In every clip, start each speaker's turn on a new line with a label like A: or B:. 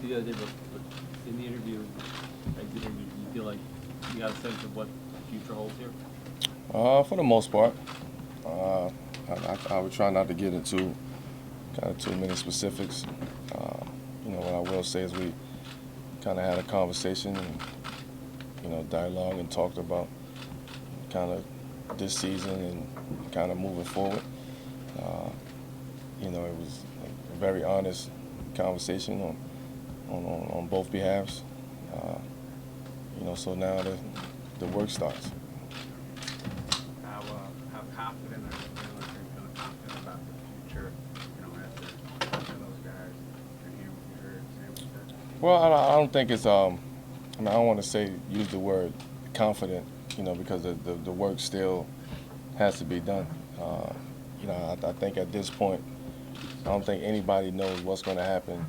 A: the other day, but in the interview, do you feel like you got a sense of what the future holds here?
B: For the most part, uh, I would try not to get into kind of too many specifics. Uh, what I will say is we kind of had a conversation and dialogue and talked about kind of this season and kind of moving forward. Uh, it was a very honest conversation on both behalves. Uh, so now the work starts.
C: How confident are you feeling confident about the future? After watching those guys and hearing what you heard, saying what you said.
B: Well, I don't think it's I don't want to use the word confident, because the work still has to be done. I think at this point, I don't think anybody knows what's going to happen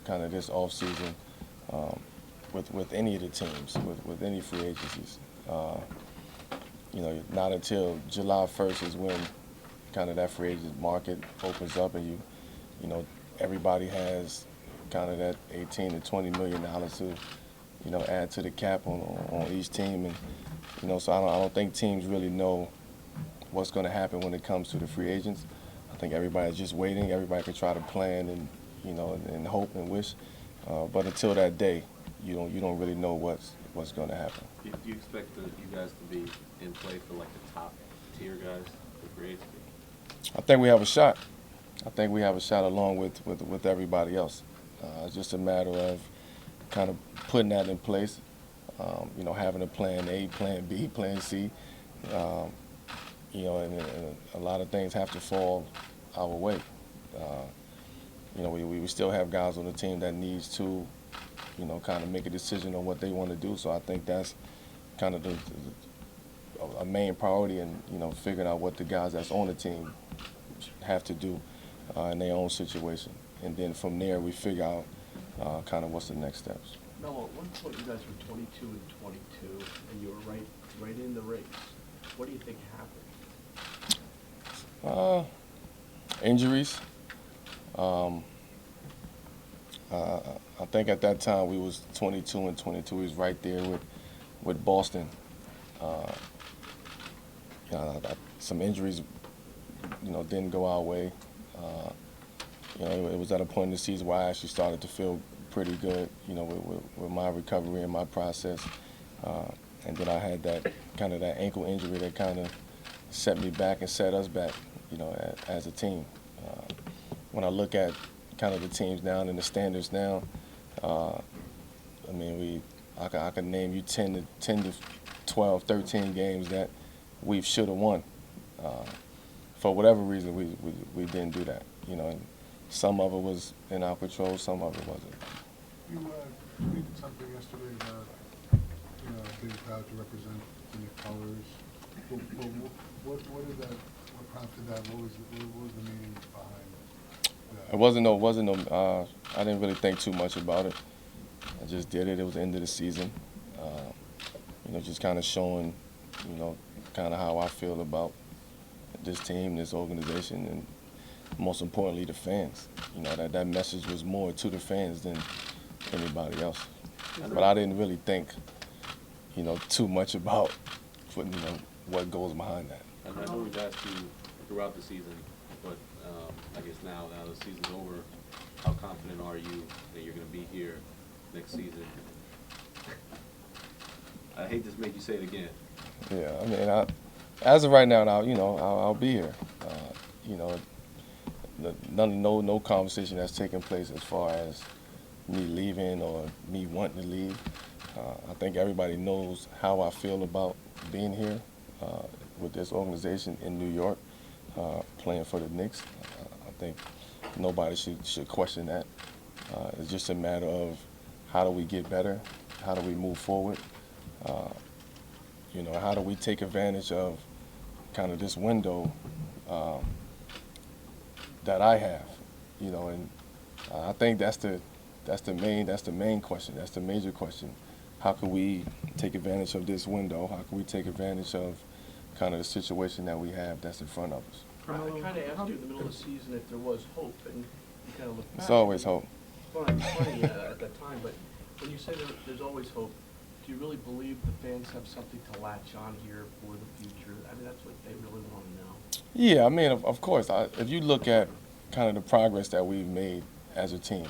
B: kind of this off season um, with any of the teams, with any free agencies. Not until July 1st is when kind of that free agent market opens up and everybody has kind of that 18 to 20 million dollars to add to the cap on each team, and so I don't think teams really know what's going to happen when it comes to the free agents. I think everybody's just waiting. Everybody can try to plan and and hope and wish, but until that day, you don't really know what's going to happen.
A: Do you expect you guys to be in play for like the top tier guys for free agency?
B: I think we have a shot. I think we have a shot along with everybody else. It's just a matter of kind of putting that in place. Having a plan A, plan B, plan C. And a lot of things have to fall our way. We still have guys on the team that needs to, kind of make a decision on what they want to do. So I think that's kind of a main priority in, figuring out what the guys that's on the team have to do in their own situation. And then from there, we figure out kind of what's the next steps.
D: Melo, at one point you guys were 22 and 22, and you were right in the race. What do you think happened?
B: Injuries. I think at that time we was 22 and 22. We was right there with Boston. Some injuries, didn't go our way. It was at a point in the season where I actually started to feel pretty good, with my recovery and my process. And then I had that ankle injury that kind of set me back and set us back, as a team. When I look at kind of the teams now and the standards now, I can name you 10 to 12, 13 games that we should have won. For whatever reason, we didn't do that, and some of it was in our control, some of it wasn't.
E: You tweeted something yesterday about being proud to represent in the colors. What did that? What prompted that? What was the meaning behind that?
B: It wasn't no. I didn't really think too much about it. I just did it. It was the end of the season. Just kind of showing, kind of how I feel about this team, this organization, and most importantly, the fans. That message was more to the fans than anybody else. But I didn't really think, too much about what goes behind that.
A: And I know we've asked you throughout the season, but I guess now the season's over, how confident are you that you're going to be here next season? I hate to make you say it again.
B: Yeah, as of right now, I'll be here. No conversation that's taking place as far as me leaving or me wanting to leave. I think everybody knows how I feel about being here with this organization in New York, playing for the Knicks. I think nobody should question that. It's just a matter of how do we get better, how do we move forward, how do we take advantage of kind of this window that I have, and I think that's the main question. That's the major question. How can we take advantage of this window? How can we take advantage of kind of the situation that we have that's in front of us?
D: I kind of asked you in the middle of the season if there was hope, and you kind of looked back.
B: It's always hope.
D: Funny, at that When you say there's always hope, do you really believe the fans have something to latch on here for the future? I mean, that's what they really want to know.
B: Yeah, I mean, of course, if you look at kind of the progress that we've made as a team,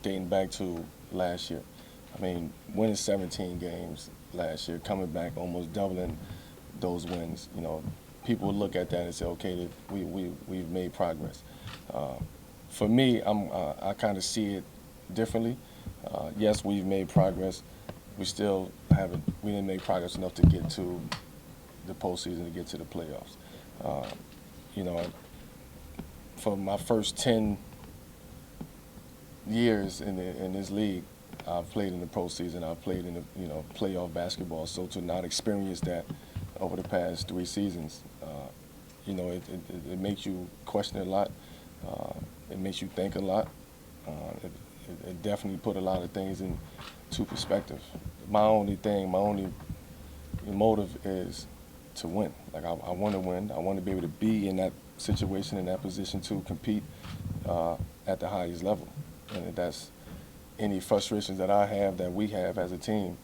B: dating back to last year, I mean, winning 17 games last year, coming back, almost doubling those wins, people will look at that and say, okay, we've made progress. For me, I kind of see it differently. Yes, we've made progress. We didn't make progress enough to get to the postseason, to get to the playoffs. For my first 10 years in this league, I've played in the postseason. I've played in the playoff basketball. So to not experience that over the past 3 seasons, it makes you question a lot. It makes you think a lot. It definitely put a lot of things into perspective. My only motive is to win. Like I want to win. I want to be able to be in that situation, in that position to compete at the highest level. And that's any frustrations that I have, that we have as a team.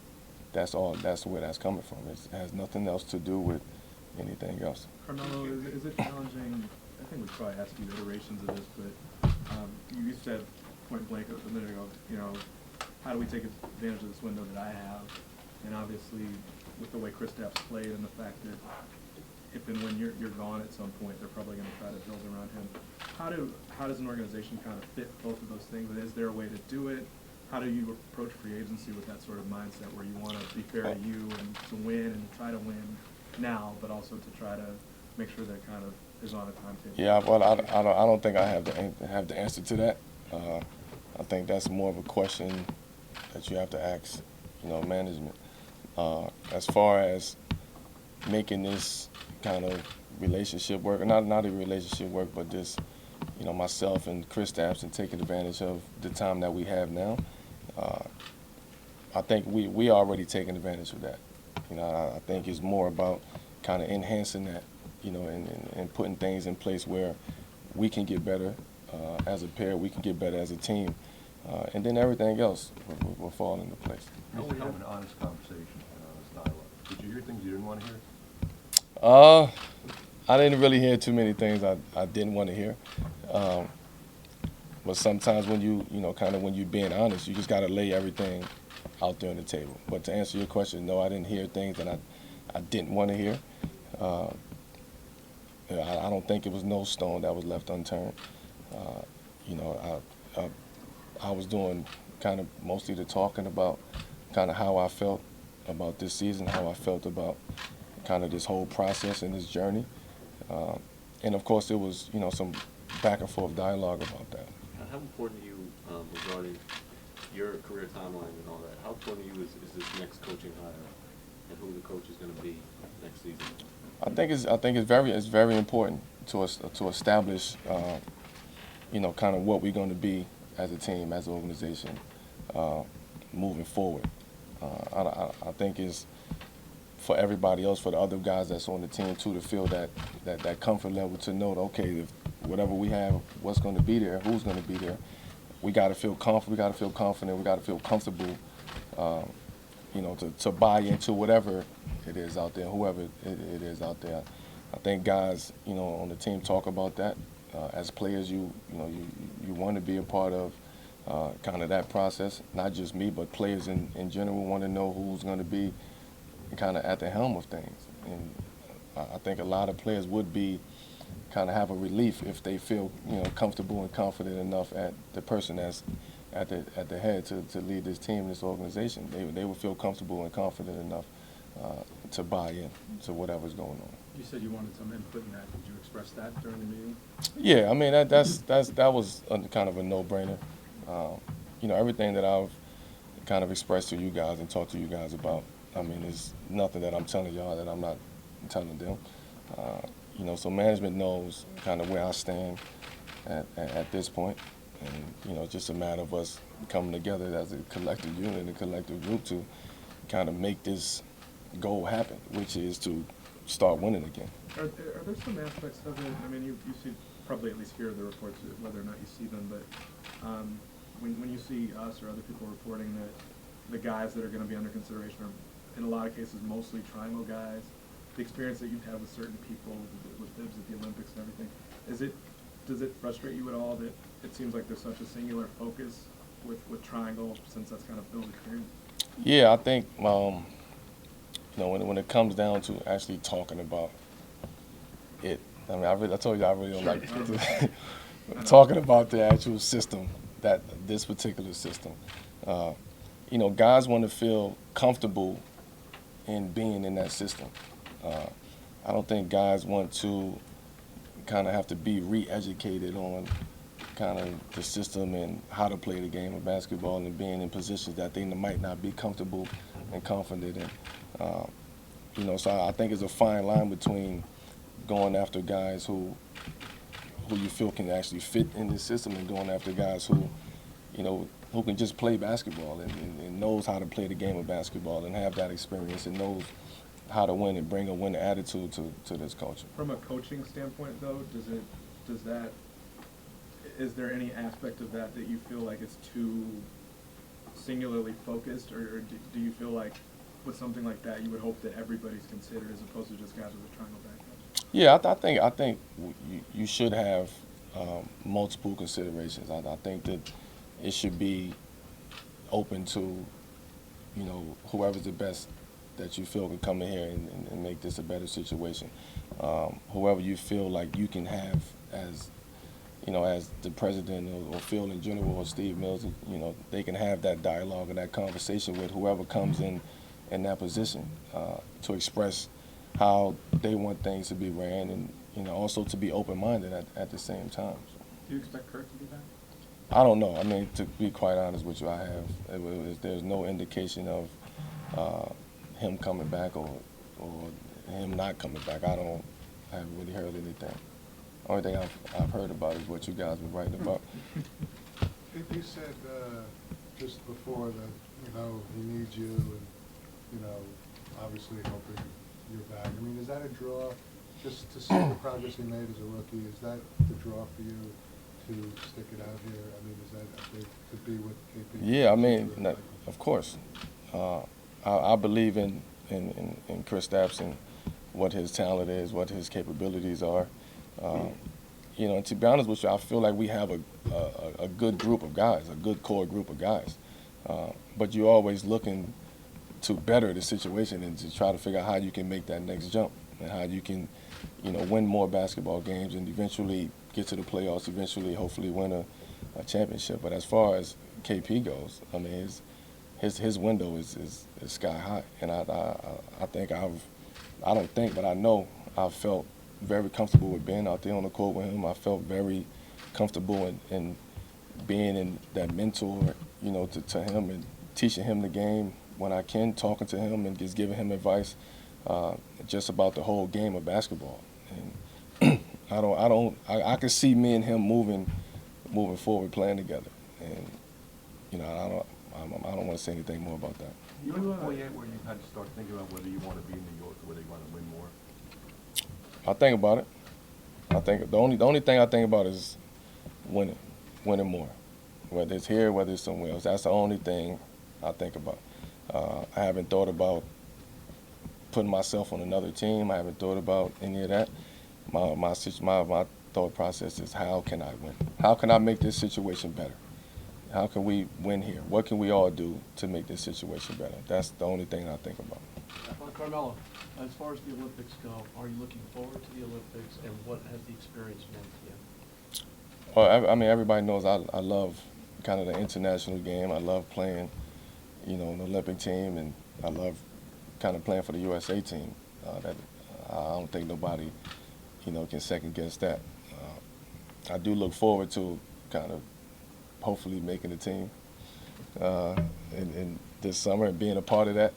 B: That's where that's coming from. It has nothing else to do with anything else.
F: Carmelo, is it challenging? I think we probably asked you iterations of this, but you said point blank a minute ago, how do we take advantage of this window that I have? And obviously, with the way Kristaps played and the fact that if and when you're gone at some point, they're probably going to try to build around him. How does an organization kind of fit both of those things? And is there a way to do it? How do you approach free agency with that sort of mindset where you want to be fair to you and to win and try to win now, but also to try to make sure that kind of is on a timetable?
B: Yeah, well, I don't think I have the answer to that. I think that's more of a question that you have to ask, management. As far as making this kind of relationship work, not a relationship work, but just, myself and Kristaps and taking advantage of the time that we have now, I think we already taking advantage of that. I think it's more about kind of enhancing that, and putting things in place where we can get better as a pair, we can get better as a team, and then everything else will fall into place.
G: How do we have an honest conversation and honest dialogue? Did you hear things you didn't want to hear?
B: I didn't really hear too many things I didn't want to hear. But sometimes when when you're being honest, you just got to lay everything out there on the table. But to answer your question, no, I didn't hear things that I didn't want to hear. I don't think it was no stone that was left unturned. I was doing kind of mostly the talking about kind of how I felt about this season, how I felt about kind of this whole process and this journey. And of course, it was, some back and forth dialogue about that.
A: How important to you, regarding your career timeline and all that, how important to you is this next coaching hire and who the coach is going to be next season?
B: I think it's very important to us to establish, kind of what we're going to be as a team, as an organization, moving forward. I think it's for everybody else, for the other guys that's on the team too, to feel that comfort level, to know that, okay, if whatever we have, what's going to be there, who's going to be there, we got to feel confident, we got to feel confident, we got to feel comfortable, to buy into whatever it is out there, whoever it is out there. I think guys, on the team talk about that. As players, you want to be a part of kind of that process. Not just me, but players in general want to know who's going to be kind of at the helm of things. And I think a lot of players would be kind of have a relief if they feel comfortable and confident enough at the person that's at the head to lead this team, this organization. They would feel comfortable and confident enough to buy in to whatever's going on.
F: You said you wanted some input in that. Did you express that during the meeting?
B: Yeah, I mean that was kind of a no-brainer. Everything that I've kind of expressed to you guys and talked to you guys about, I mean, there's nothing that I'm telling y'all that I'm not telling them. So management knows kind of where I stand at this point, and it's just a matter of us coming together as a collective unit, a collective group to kind of make this goal happen, which is to start winning again.
F: Are there some aspects of it? I mean, you see probably at least hear the reports, whether or not you see them, but when you see us or other people reporting that the guys that are going to be under consideration are, in a lot of cases, mostly triangle guys, the experience that you've had with certain people, with Bibbs at the Olympics and everything, does it frustrate you at all that it seems like there's such a singular focus with triangle, since that's kind of Bill's experience?
B: Yeah, I think when it comes down to actually talking about it, I mean, I told you I really don't like talking about the actual system, this particular system. Guys want to feel comfortable in being in that system. I don't think guys want to kind of have to be re-educated on kind of the system and how to play the game of basketball and being in positions that they might not be comfortable and confident in. So I think it's a fine line between going after guys who you feel can actually fit in the system and going after guys who can just play basketball and knows how to play the game of basketball and have that experience and knows how to win and bring a winning attitude to this culture.
F: From a coaching standpoint, though, is there any aspect of that you feel like it's too singularly focused, or do you feel like with something like that you would hope that everybody's considered as opposed to just guys with a triangle background?
B: Yeah, I think you should have multiple considerations. I think that it should be open to whoever's the best that you feel can come in here and make this a better situation. Whoever you feel like you can have as the president or Phil in general or Steve Mills, they can have that dialogue and that conversation with whoever comes in that position to express how they want things to be ran and also to be open-minded at the same time.
F: Do you expect Kurt to be back?
B: I don't know. I mean, to be quite honest with you, there's no indication of him coming back or him not coming back. I haven't really heard anything. Only thing I've heard about is what you guys been writing about.
E: He said just before that, he needs you and, obviously hoping you're back. I mean, is that a draw? Just to see the progress he made as a rookie, is that the draw for you to stick it out here? I mean, is that big to be with KP?
B: Yeah, I mean, of course. I believe in Chris Stapps and what his talent is, what his capabilities are. And to be honest with you, I feel like we have a good group of guys, a good core group of guys. But you're always looking to better the situation and to try to figure out how you can make that next jump and how you can, win more basketball games and eventually get to the playoffs, eventually hopefully win a championship. But as far as KP goes, I mean, his window is sky high. And I don't think, but I know I've felt very comfortable with being out there on the court with him. I felt very comfortable in being in that mentor, to him and teaching him the game when I can, talking to him and just giving him advice just about the whole game of basketball. And I can see me and him moving forward, playing together. And I don't want to say anything more about that.
G: You at the point yet where you had to start thinking about whether you want to be in New York or whether you want to win more?
B: I think about it. I think the only thing I think about is winning more, whether it's here, whether it's somewhere else. That's the only thing I think about. I haven't thought about putting myself on another team. I haven't thought about any of that. My thought process is, how can I win? How can I make this situation better? How can we win here? What can we all do to make this situation better? That's the only thing I think about.
D: Carmelo, as far as the Olympics go, are you looking forward to the Olympics, and what has the experience meant to you?
B: Well, I mean, everybody knows I love kind of the international game. I love playing, an Olympic team, and I love kind of playing for the USA team. That I don't think nobody, can second guess that. I do look forward to kind of hopefully making the team in this summer and being a part of that.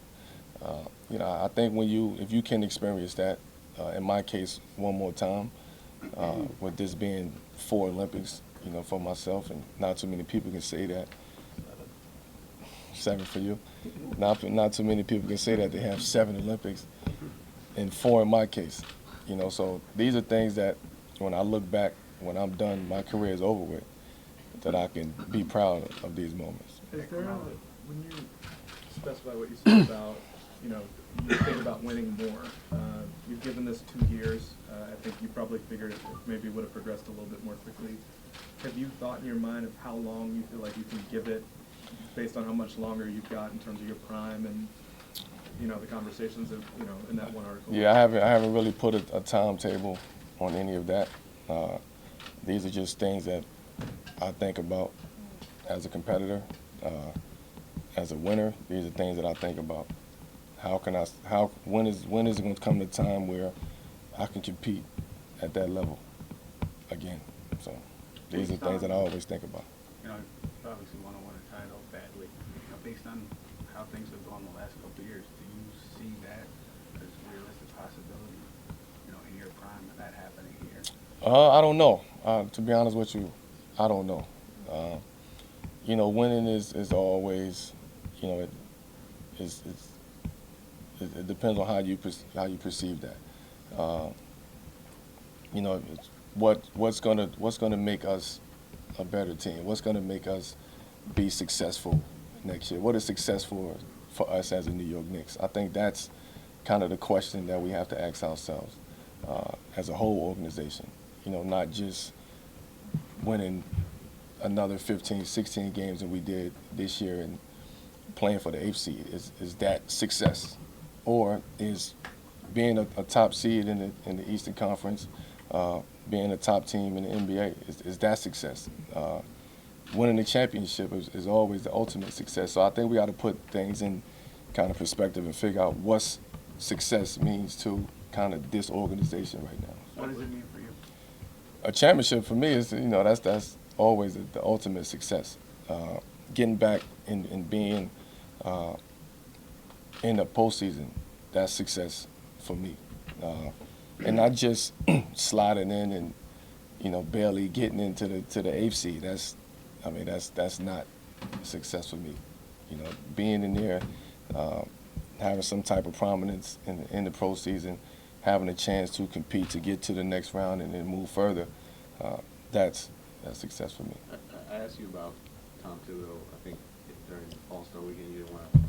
B: I think if you can experience that, in my case, one more time, with this being 4 Olympics, for myself, and not too many people can say that. 7 for you. Not too many people can say that they have 7 Olympics, and 4 in my case. So these are things that when I look back, when I'm done, my career is over with, that I can be proud of these moments.
F: Is there when you specify what you said about, you think about winning more, you've given this 2 years. I think you probably figured it maybe would have progressed a little bit more quickly. Have you thought in your mind of how long you feel like you can give it based on how much longer you've got in terms of your prime and, the conversations of, in that one article?
B: Yeah, I haven't really put a timetable on any of that. These are just things that I think about as a competitor, as a winner. These are things that I think about. When is it going to come the time where I can compete at that level again? So these are things that I always think about.
C: You obviously want to win a title badly. Based on how things have gone the last couple of years, do you see that as a realistic possibility, in your prime of that happening here?
B: I don't know. To be honest with you, I don't know. Winning is always, it depends on how you perceive that. It's what's gonna make us a better team? What's gonna make us be successful next year? What is success for us as a New York Knicks? I think that's kind of the question that we have to ask ourselves as a whole organization. Not just winning another 15, 16 games that we did this year and playing for the 8th seed. Is that success? Or is being a top seed in the Eastern Conference, being a top team in the NBA, is that success? Winning the championship is always the ultimate success. So I think we got to put things in kind of perspective and figure out what success means to kind of this organization right now.
C: What does it mean for you?
B: A championship for me is, that's always the ultimate success. Getting back and being in the postseason, that's success for me. And not just sliding in and barely getting into the 8th seed. That's not success for me. Being in there, having some type of prominence in the postseason, having a chance to compete to get to the next round and then move further, that's success for me.
A: I asked you about Tom Thibodeau. I think during All-Star Weekend you didn't want to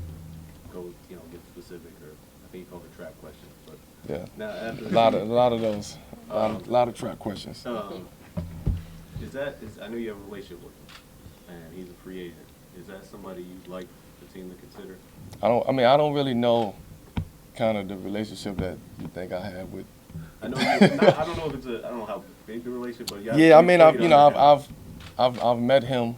A: go, get specific, or I think you called it a trap question. But
B: Yeah,
A: now after
B: a lot of those, a lot of trap questions.
A: I know you have a relationship with him, and he's a free agent. Is that somebody you'd like the team to consider?
B: I don't really know kind of the relationship that you think I have with.
A: I know. I don't know if I don't know how big the relationship, but
B: Yeah, I've met him.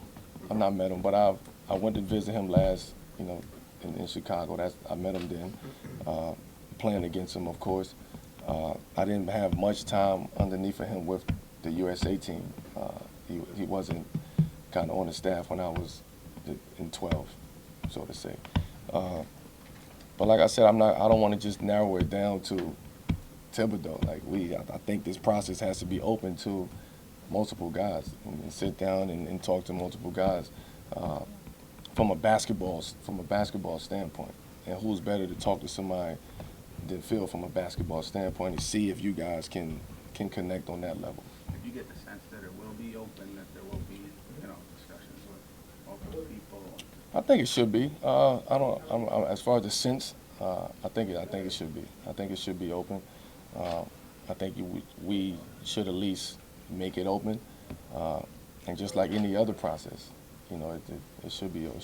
B: I've not met him, but I went to visit him last, in Chicago. I met him then, playing against him, of course. I didn't have much time underneath of him with the USA team. He wasn't kind of on the staff when I was in 12, so to say. But like I said, I don't want to just narrow it down to Thibodeau. I think this process has to be open to multiple guys and sit down and talk to multiple guys from a basketball standpoint. And who's better to talk to somebody than Phil from a basketball standpoint and see if you guys can connect on that level.
C: Did you get the sense that it will be open, that there will be, discussions with multiple people?
B: I think it should be. As far as the sense, I think it should be. I think it should be open. I think we should at least make it open, and just like any other process, it should be open.